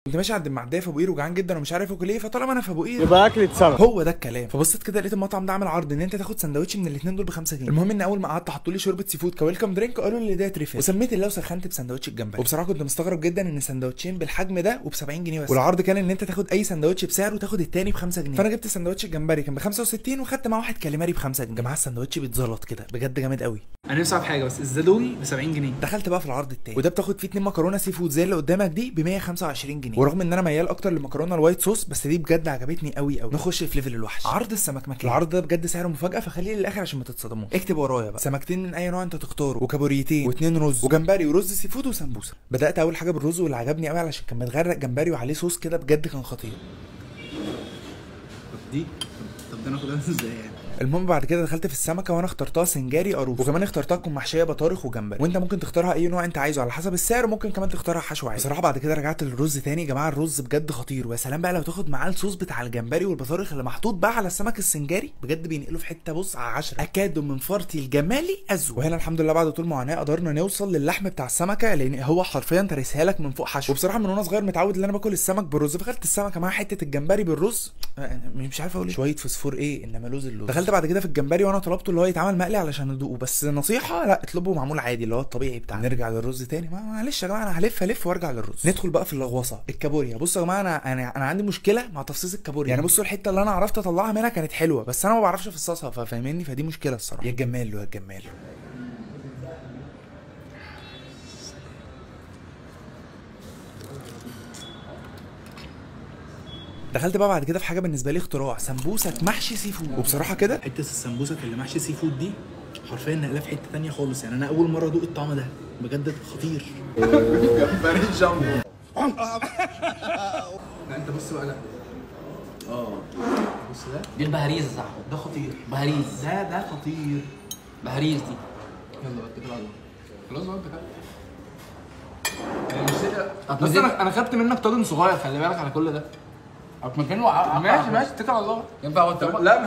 كنت ماشي عند المعديه في ابو قير وجعان جدا ومش عارف اكل ايه، فطالما انا في ابو قير يبقى اكلة سمك. هو ده الكلام. فبصيت كده لقيت المطعم ده عامل عرض ان انت تاخد سندوتش من الاثنين دول ب 5 جنيه. المهم ان اول ما قعدت حطوا لي شوربه سي فود كويلكم درينك وقالوا لي ده تريفل، وسميت اللي وسخنت بسندوتش الجمبري. وبصراحه كنت مستغرب جدا ان سندوتشين بالحجم ده وب 70 جنيه بس، والعرض كان ان انت تاخد اي سندوتش بسعر وتاخد الثاني ب 5 جنيه. فانا جبت سندوتش الجمبري كان ب 65 وخدت معاه واحد كاليماري ب 5 جنيه. يا جماعه السندوتش بيتزلط كده بجد جامد قوي. انا نفسي اعرف حاجه بس الزادوني ب 70 جنيه. دخلت بقى في العرض التاني وده بتاخد فيه 2 مكرونه سي فود زي اللي قدامك دي ب 125 جنيه. ورغم ان انا ميال اكتر للمكرونه الوايت صوص بس دي بجد عجبتني قوي قوي. نخش في ليفل الوحش، عرض السمك مكان. العرض ده بجد سعره مفاجاه فخليه للاخر عشان ما تتصدموش. اكتب ورايا بقى سمكتين من اي نوع انت تختاره وكابوريتين واثنين رز وجمبري ورز سي فود وسمبوسه. بدات اول حاجه بالرز واللي عجبني قوي علشان كان متغرق جمبري وعليه صوص كده بجد كان خطير. طب ده ناخدها ازاي يعني؟ المهم بعد كده دخلت في السمكه وانا اخترتها سنجاري قاروص، وكمان اخترتها تكون محشيه بطارخ وجمبري، وانت ممكن تختارها اي نوع انت عايزه على حسب السعر، وممكن كمان تختارها حشو عادي. بصراحه بعد كده رجعت للرز تاني. يا جماعه الرز بجد خطير، ويا سلام بقى لو تاخد معاه الصوص بتاع الجمبري والبطارخ اللي محطوط بقى على السمك السنجاري بجد بينقله في حته بص على 10 اكاد من فرطي الجمالي ازو. وهنا الحمد لله بعد طول معاناه قدرنا نوصل للحم بتاع السمكه، لان هو حرفيا ترسها لك من فوق حشو. وبصراحه من وانا صغير متعود ان انا باكل السمك بالرز، فخدت السمكه مع حته الجمبري بالرز. مش عارف اقول شويه فوسفور ايه انما لوز اللوز. دخلت بعد كده في الجمبري وانا طلبته اللي هو يتعمل مقلي علشان ادوقه، بس نصيحه لا اطلبه معمول عادي اللي هو الطبيعي بتاعنا. نرجع للرز تاني، معلش يا جماعه انا هلف وارجع للرز. ندخل بقى في اللغوصه الكابوريا. بصوا يا جماعه انا عندي مشكله مع تفصيص الكابوريا. يعني بصوا الحته اللي انا عرفت اطلعها منها كانت حلوه بس انا ما بعرفش افصصها، فاهمني؟ فدي مشكله الصراحه. يا الجمال يا الجمال. دخلت بقى بعد كده في حاجه بالنسبه لي اختراع، سمبوسك محشي سي فود. وبصراحه كده حته السمبوسك اللي محشي سي فود دي حرفيا نقلها في حته ثانيه خالص. يعني انا اول مره ادوق الطعم ده بجد خطير. جمبري جامبو. لا انت بص بقى. لا بص ده دي البهاريز صح؟ ده خطير. بهاريز ده خطير. بهاريز دي. يلا بقى اتكل على الله. خلاص بقى اتكل. بس انا خدت منك طاجن صغير، خلي بالك على كل ده. مكانه ماشي اتكل على الله. ينفع وانت لا